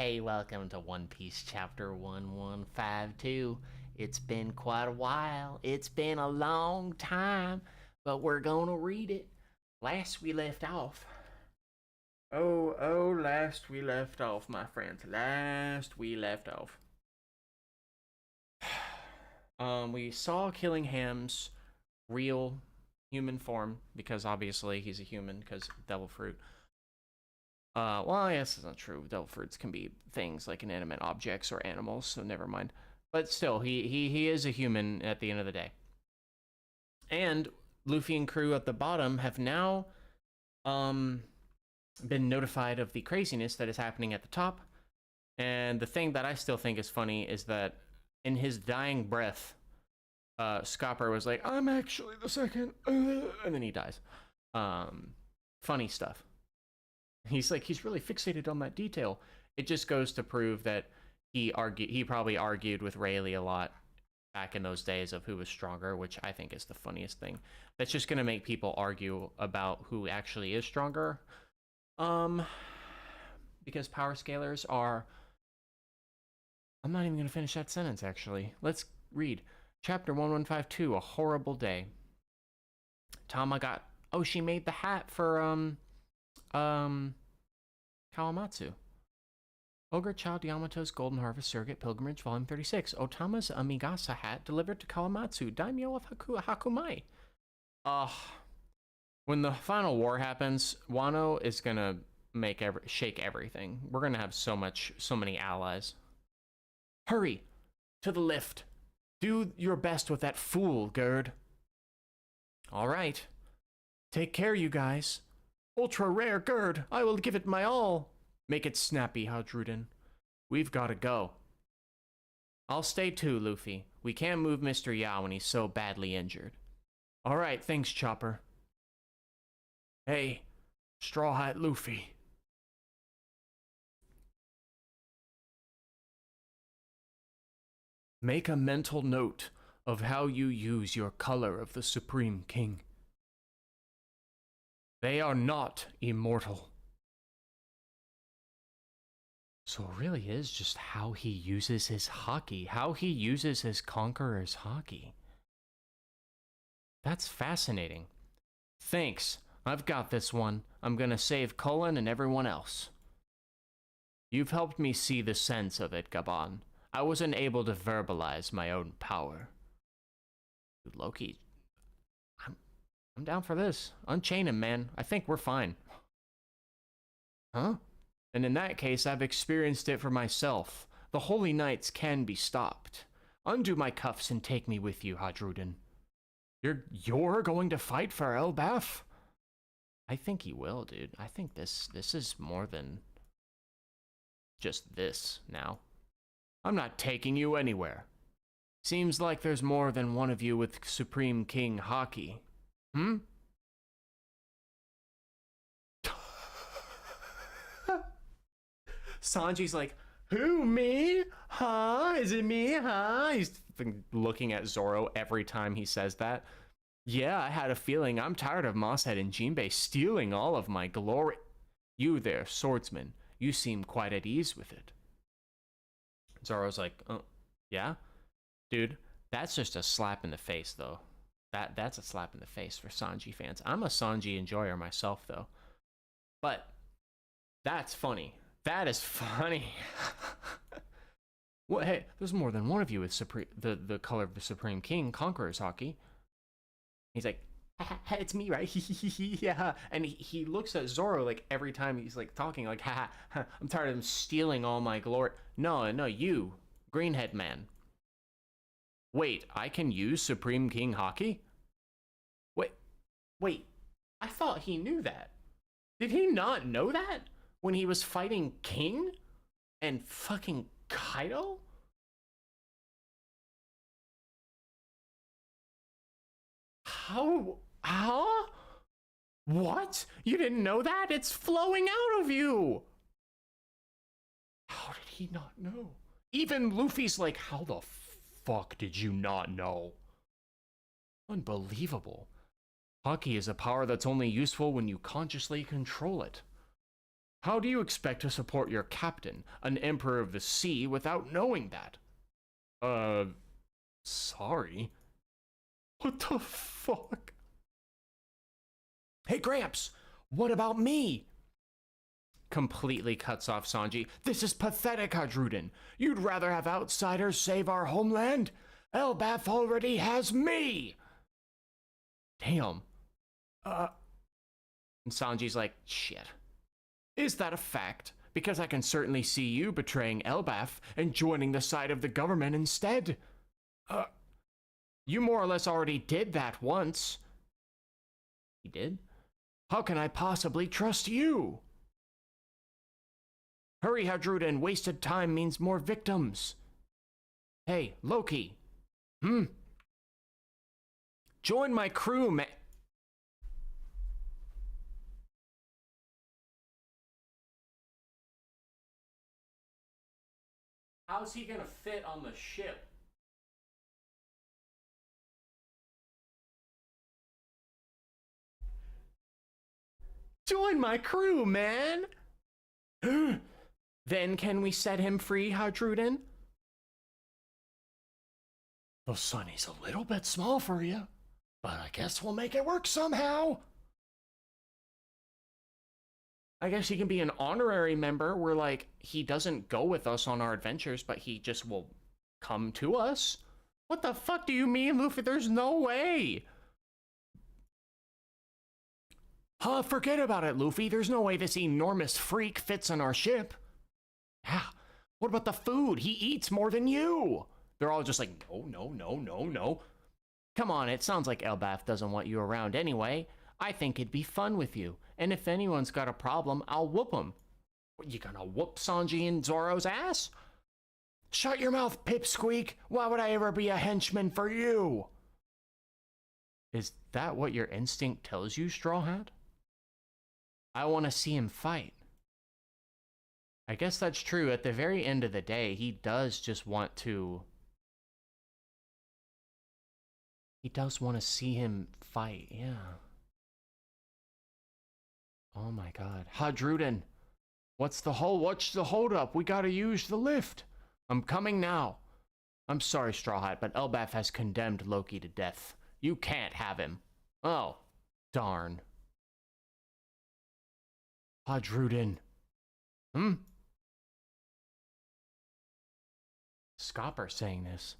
Hey, welcome to One Piece Chapter 1152. It's been quite a while. It's been a long time, but we're gonna read it. Last we left off. Last we left off, my friends. Last we left off. We saw Killingham's real human form, because obviously he's a human, because Devil Fruit. Well, I guess it's not true. Devil fruits can be things like inanimate objects or animals, so never mind. But still, he is a human at the end of the day. And Luffy and crew at the bottom have now been notified of the craziness that is happening at the top. And the thing that I still think is funny is that in his dying breath, Scopper was like, "I'm actually the second," and then he dies. Funny stuff. He's really fixated on that detail. It just goes to prove that he probably argued with Rayleigh a lot back in those days of who was stronger, which I think is the funniest thing. That's just gonna make people argue about who actually is stronger. Because power scalers are. I'm not even gonna finish that sentence actually. Let's read chapter 1152. A horrible day. Tama got. Oh, she made the hat for Kawamatsu. Ogre Child Yamato's Golden Harvest Surrogate Pilgrimage, Volume 36. Otama's Amigasa hat delivered to Kawamatsu, Daimyo of Hakumai. When the final war happens, Wano is gonna shake everything. We're gonna have so many allies. Hurry! To the lift! Do your best with that fool, Gerd. Alright. Take care, you guys. Ultra rare Gerd, I will give it my all. Make it snappy, Hadruden. We've gotta go. I'll stay too, Luffy. We can't move Mr. Yao when he's so badly injured. Alright, thanks, Chopper. Hey, Straw Hat Luffy. Make a mental note of how you use your color of the Supreme King. They are not immortal. So it really is just how he uses his haki, how he uses his Conqueror's haki. That's fascinating. Thanks, I've got this one. I'm gonna save Cullen and everyone else. You've helped me see the sense of it, Gabon. I wasn't able to verbalize my own power. Loki, I'm down for this. Unchain him, man. I think we're fine. Huh? And in that case, I've experienced it for myself. The Holy Knights can be stopped. Undo my cuffs and take me with you, Hadruden. You're going to fight for Elbaf? I think he will, dude. I think this is more than just this now. I'm not taking you anywhere. Seems like there's more than one of you with Supreme King haki. Hmm? Sanji's like, who, me? Huh? Is it me? Huh? He's looking at Zoro every time he says that. Yeah, I had a feeling. I'm tired of Mosshead and Jinbei stealing all of my glory. You there, swordsman. You seem quite at ease with it. Zoro's like, yeah? Dude, that's just a slap in the face, though. That's a slap in the face for Sanji fans. I'm a Sanji enjoyer myself, though. But that's funny. That is funny. Well, hey, there's more than one of you with the color of the Supreme King, Conqueror's haki. He's like, it's me, right? Yeah. And he looks at Zoro like every time he's like talking, like, I'm tired of him stealing all my glory. No, you, Greenhead man. Wait, I can use Supreme King haki? Wait, I thought he knew that. Did he not know that when he was fighting King and fucking Kaido? How? What? You didn't know that? It's flowing out of you! How did he not know? Even Luffy's like, how the fuck did you not know? Unbelievable. Haki is a power that's only useful when you consciously control it. How do you expect to support your captain, an emperor of the sea, without knowing that? Sorry. What the fuck? Hey, Gramps, what about me? Completely cuts off Sanji. This is pathetic, Hadrudin. You'd rather have outsiders save our homeland? Elbaf already has me! Damn. And Sanji's like, shit. Is that a fact? Because I can certainly see you betraying Elbaf and joining the side of the government instead. You more or less already did that once. He did? How can I possibly trust you? Hurry, Hadrudin. Wasted time means more victims. Hey, Loki. Join my crew, man. How's he gonna fit on the ship? Join my crew, man. Then can we set him free, Hadrudin? The Sunny's a little bit small for you, but I guess we'll make it work somehow. I guess he can be an honorary member where, like, he doesn't go with us on our adventures, but he just will come to us? What the fuck do you mean, Luffy? There's no way. Huh, forget about it, Luffy. There's no way this enormous freak fits on our ship. Yeah, what about the food? He eats more than you. They're all just like, no. Come on, it sounds like Elbaf doesn't want you around anyway. I think it'd be fun with you. And if anyone's got a problem, I'll whoop them. What, you gonna whoop Sanji and Zoro's ass? Shut your mouth, Pipsqueak. Why would I ever be a henchman for you? Is that what your instinct tells you, Straw Hat? I want to see him fight. I guess that's true. At the very end of the day, he does just want to... He does want to see him fight, yeah. Oh my god. Hadrudin, what's the hold up? We gotta use the lift. I'm coming now. I'm sorry, Straw Hat, but Elbaf has condemned Loki to death. You can't have him. Oh, darn. Hadrudin. Scopper saying this.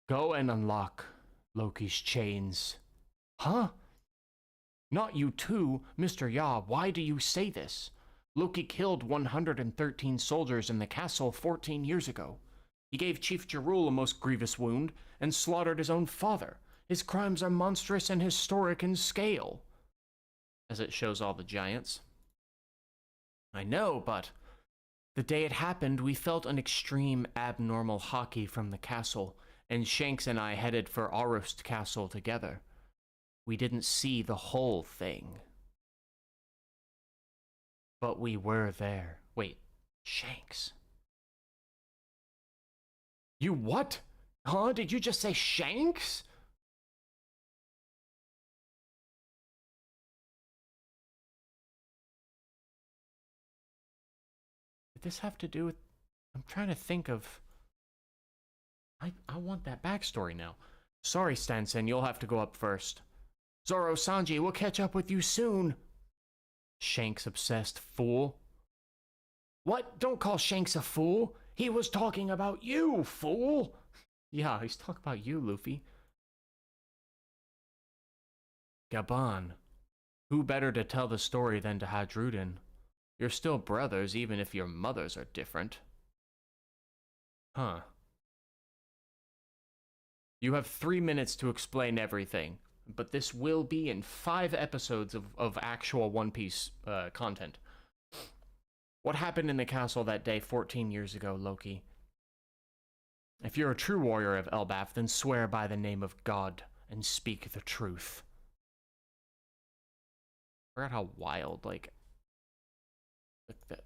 Go and unlock Loki's chains. Huh? Not you too, Mr. Ya. Why do you say this? Loki killed 113 soldiers in the castle 14 years ago. He gave Chief Jarul a most grievous wound and slaughtered his own father. His crimes are monstrous and historic in scale. As it shows all the giants. I know, but the day it happened, we felt an extreme abnormal haki from the castle, and Shanks and I headed for Arust Castle together. We didn't see the whole thing. But we were there. Wait, Shanks? You what? Huh? Did you just say Shanks? Did this have to do with... I'm trying to think of... I want that backstory now. Sorry, Stanson, you'll have to go up first. Zoro, Sanji, we'll catch up with you soon. Shanks obsessed fool. What? Don't call Shanks a fool. He was talking about you, fool. Yeah, he's talking about you, Luffy. Gabon. Who better to tell the story than to Hadrudin? You're still brothers, even if your mothers are different. Huh. You have 3 minutes to explain everything, but this will be in 5 episodes of actual One Piece content. What happened in the castle that day 14 years ago, Loki? If you're a true warrior of Elbaf, then swear by the name of God and speak the truth. I forgot how wild, like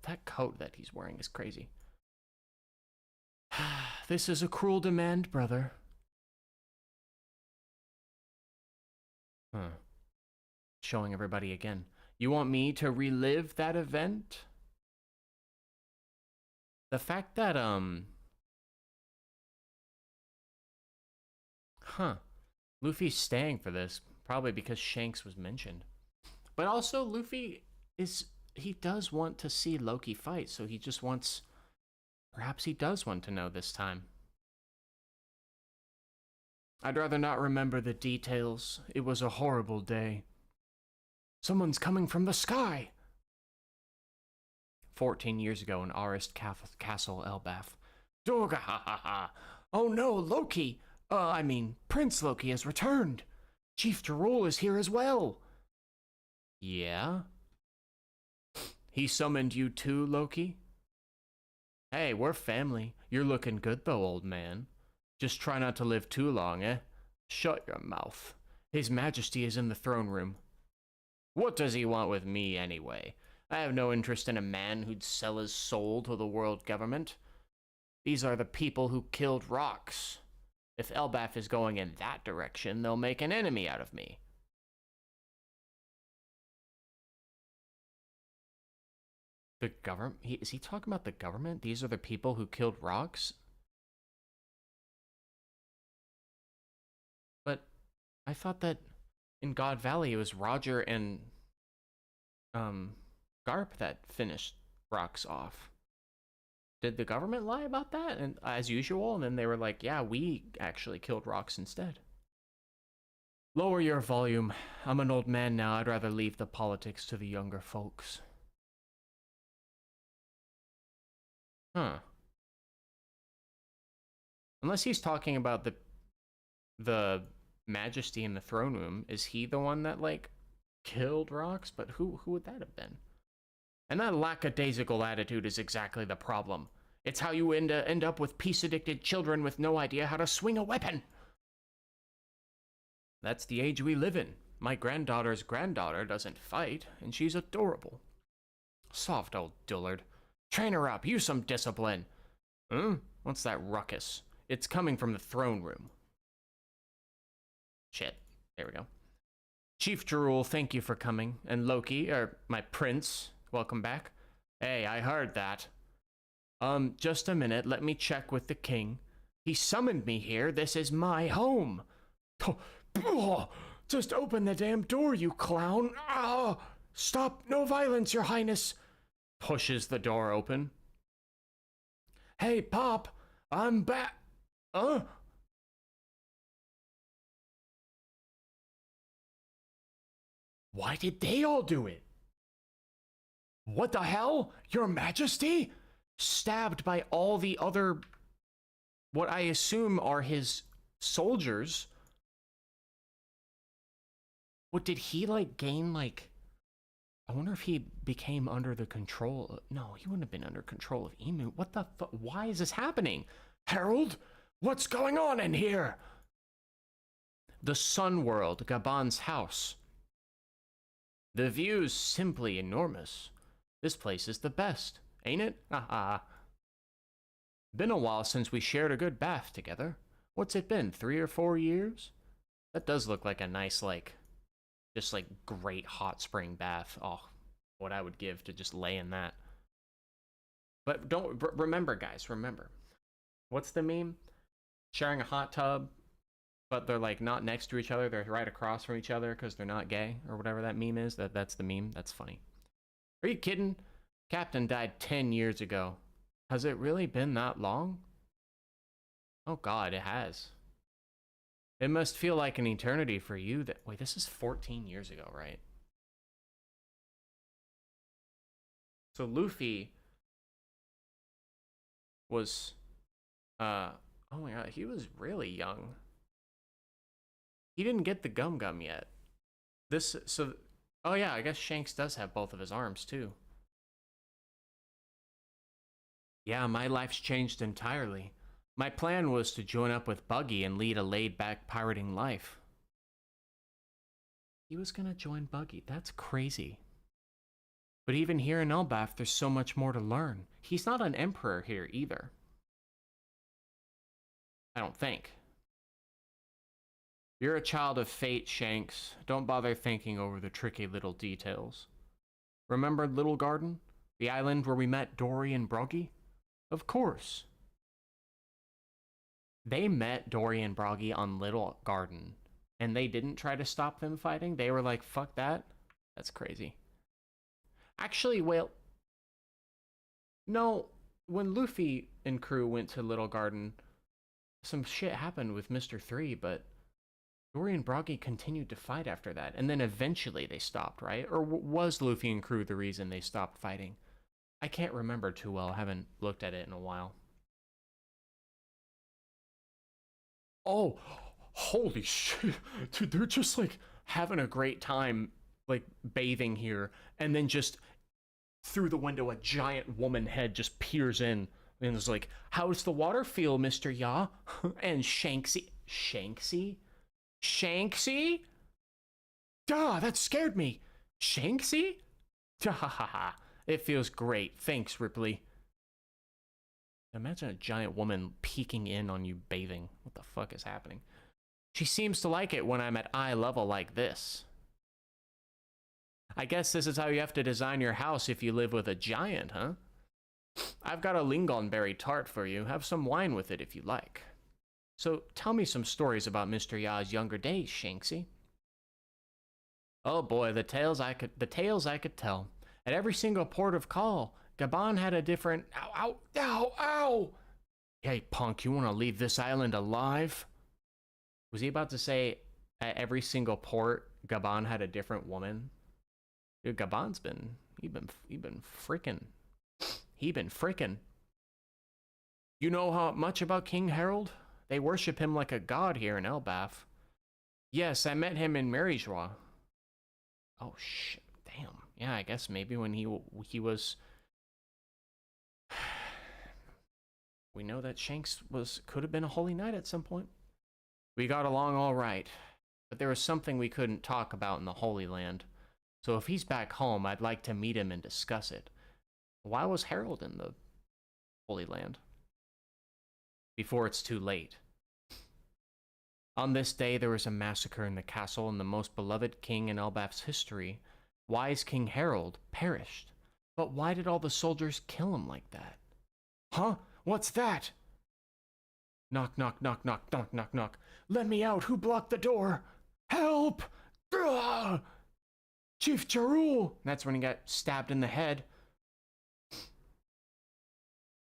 that coat that he's wearing is crazy. This is a cruel demand, brother. Showing everybody again. You want me to relive that event? The fact that, Luffy's staying for this, probably because Shanks was mentioned. But also, Luffy he does want to see Loki fight, so he just wants, perhaps he does want to know this time. I'd rather not remember the details. It was a horrible day. Someone's coming from the sky! 14 years ago in Arist Castle, Elbaf. Dorga, ha ha ha! Oh no, Loki! Prince Loki has returned! Chief Jarul is here as well! Yeah? He summoned you too, Loki? Hey, we're family. You're looking good though, old man. Just try not to live too long, eh? Shut your mouth. His Majesty is in the throne room. What does he want with me, anyway? I have no interest in a man who'd sell his soul to the world government. These are the people who killed Rox. If Elbaf is going in that direction, they'll make an enemy out of me. The government? Is he talking about the government? These are the people who killed Rox? But I thought that in God Valley it was Roger and Garp that finished Rox off. Did the government lie about that? And as usual, and then they were like, yeah, we actually killed Rox instead. Lower your volume. I'm an old man now. I'd rather leave the politics to the younger folks. Huh. Unless he's talking about the Majesty in the throne room, is he the one that, like, killed Rox? But who would that have been? And that lackadaisical attitude is exactly the problem. It's how you end up with peace-addicted children with no idea how to swing a weapon. That's the age we live in. My granddaughter's granddaughter doesn't fight, and she's adorable. Soft old dullard. Train her up, use some discipline. What's that ruckus? It's coming from the throne room. Shit. There we go. Chief Jarul, thank you for coming. And Loki, my prince, welcome back. Hey, I heard that. Just a minute, let me check with the king. He summoned me here, this is my home. Just open the damn door, you clown. Stop, no violence, your highness. Pushes the door open. Hey, Pop, I'm back. Why did they all do it? What the hell? Your Majesty? Stabbed by all the other, what I assume are his soldiers. What did he, like, gain, like, I wonder if he became under the control. No, he wouldn't have been under control of Emu. What the fuck? Why is this happening? Harold, what's going on in here? The Sun World, Gabon's house. The view's simply enormous. This place is the best, ain't it? Haha. Been a while since we shared a good bath together. What's it been, 3 or 4 years? That does look like a nice, like, just like great hot spring bath. Oh, what I would give to just lay in that. But don't remember, guys, remember. What's the meme? Sharing a hot tub, but they're like not next to each other. They're right across from each other because they're not gay or whatever that meme is. That's the meme. That's funny. Are you kidding? Captain died 10 years ago. Has it really been that long? Oh God, it has. It must feel like an eternity for you that... Wait, this is 14 years ago, right? So Luffy was... oh my God, he was really young. He didn't get the Gum Gum yet. Oh yeah, I guess Shanks does have both of his arms, too. Yeah, my life's changed entirely. My plan was to join up with Buggy and lead a laid-back pirating life. He was gonna join Buggy. That's crazy. But even here in Elbaf, there's so much more to learn. He's not an emperor here either. I don't think. You're a child of fate, Shanks. Don't bother thinking over the tricky little details. Remember Little Garden? The island where we met Dory and Broggy? Of course. They met Dorian Broggy on Little Garden, and they didn't try to stop them fighting. They were like, fuck that. That's crazy. Actually, well, no, when Luffy and crew went to Little Garden, some shit happened with Mr. 3, but Dorian Broggy continued to fight after that, and then eventually they stopped, right? Or was Luffy and crew the reason they stopped fighting? I can't remember too well. I haven't looked at it in a while. Oh, holy shit. Dude, they're just like having a great time, like bathing here, and then just through the window, a giant woman head just peers in and is like, "How's the water feel, Mr. Ya?" And Shanksy? Duh, that scared me. Shanksy? Dahaha. It feels great. Thanks, Ripley. Imagine a giant woman peeking in on you bathing. What the fuck is happening? She seems to like it when I'm at eye level like this. I guess this is how you have to design your house if you live with a giant, huh? I've got a lingonberry tart for you. Have some wine with it if you like. So tell me some stories about Mr. Ya's younger days, Shanksy. Oh boy, the tales I could tell. At every single port of call, Gabon had a different ow. Hey punk, you wanna leave this island alive? Was he about to say at every single port Gabon had a different woman? Dude, Gabon's been freaking. You know how much about King Harold? They worship him like a god here in Elbaf. Yes, I met him in Maryjois. Oh shit, damn. Yeah, I guess maybe when he was. We know that Shanks could have been a holy knight at some point. We got along all right, but there was something we couldn't talk about in the Holy Land. So if he's back home, I'd like to meet him and discuss it. Why was Harold in the Holy Land? Before it's too late. On this day, there was a massacre in the castle, and the most beloved king in Elbaf's history, wise King Harold, perished. But why did all the soldiers kill him like that? Huh? What's that? Knock, knock, knock, knock, knock, knock, knock. Let me out! Who blocked the door? Help! Ugh! Chief Jarul! That's when he got stabbed in the head.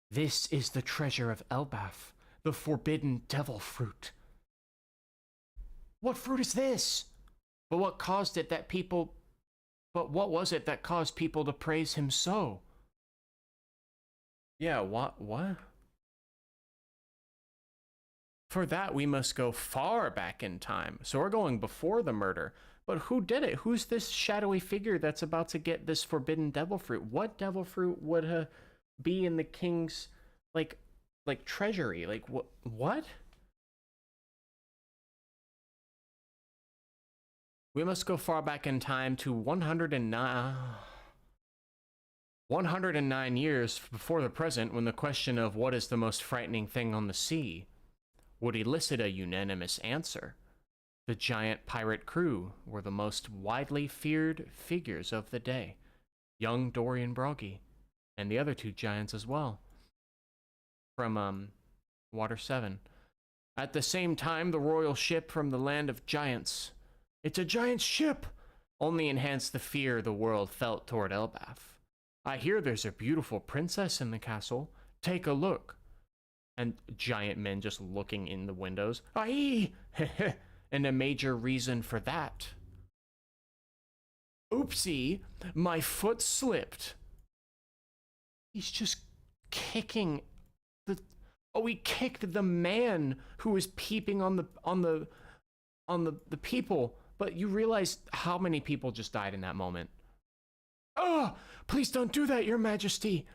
This is the treasure of Elbaf, the forbidden devil fruit. What fruit is this? But what caused it that people... But what was it that caused people to praise him so? Yeah, what? For that, we must go far back in time. So we're going before the murder. But who did it? Who's this shadowy figure that's about to get this forbidden devil fruit? What devil fruit would be in the king's, like treasury? Like, what? We must go far back in time to 109 years before the present, when the question of what is the most frightening thing on the sea would elicit a unanimous answer. The giant pirate crew were the most widely feared figures of the day. Young Dorian Broggy, and the other two giants as well. From, Water 7. At the same time, the royal ship from the land of giants. It's a giant ship! Only enhanced the fear the world felt toward Elbaf. I hear there's a beautiful princess in the castle. Take a look. And giant men just looking in the windows. Aye! And a major reason for that. Oopsie, my foot slipped. He's just kicking the... Oh, he kicked the man who was peeping on the people. But you realize how many people just died in that moment. Oh, please don't do that, Your Majesty.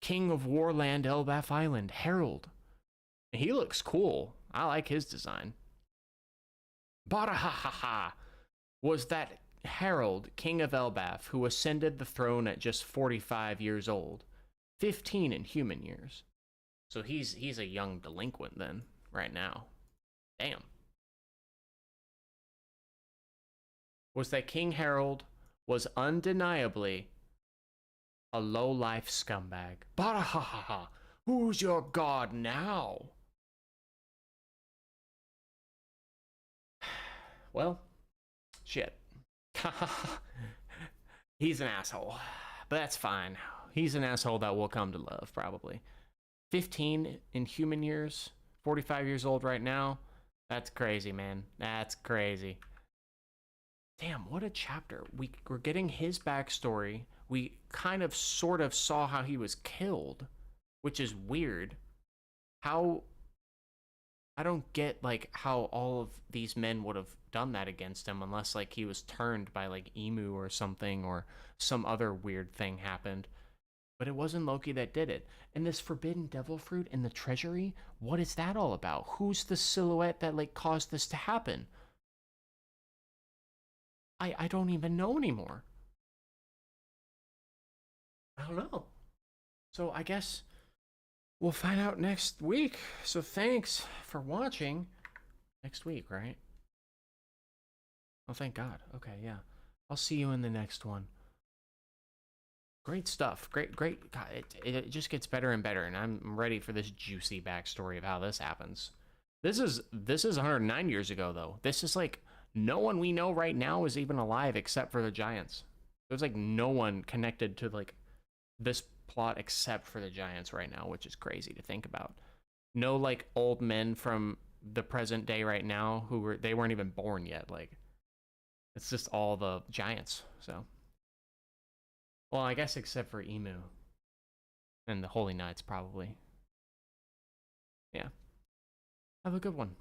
King of Warland Elbaf Island, Harold. He looks cool. I like his design. Barahahaha was that Harold, King of Elbaf, who ascended the throne at just 45 years old. 15 in human years. So he's a young delinquent then, right now. Damn. Was that King Harold was undeniably a low-life scumbag. Barahahaha Who's your god now? Well, shit. He's an asshole. But that's fine. He's an asshole that we'll come to love, probably. 15 in human years, 45 years old right now. That's crazy, man. That's crazy. Damn, what a chapter. We're getting his backstory. We kind of sort of saw how he was killed, which is weird. How I don't get like how all of these men would have done that against him unless like he was turned by like Emu or something or some other weird thing happened. But it wasn't Loki that did it. And this forbidden devil fruit in the treasury, what is that all about? Who's the silhouette that like caused this to happen? I don't even know anymore. I don't know. So I guess we'll find out next week. So thanks for watching. Next week, right? Oh, thank God. Okay, yeah. I'll see you in the next one. Great stuff. Great. God, it just gets better and better, and I'm ready for this juicy backstory of how this happens. This is 109 years ago, though. This is like no one we know right now is even alive except for the Giants. There's like no one connected to like this plot except for the Giants right now, which is crazy to think about. No like old men from the present day right now they weren't even born yet. Like it's just all the Giants. So, well, I guess except for Emu and the Holy Knights probably. Yeah. Have a good one.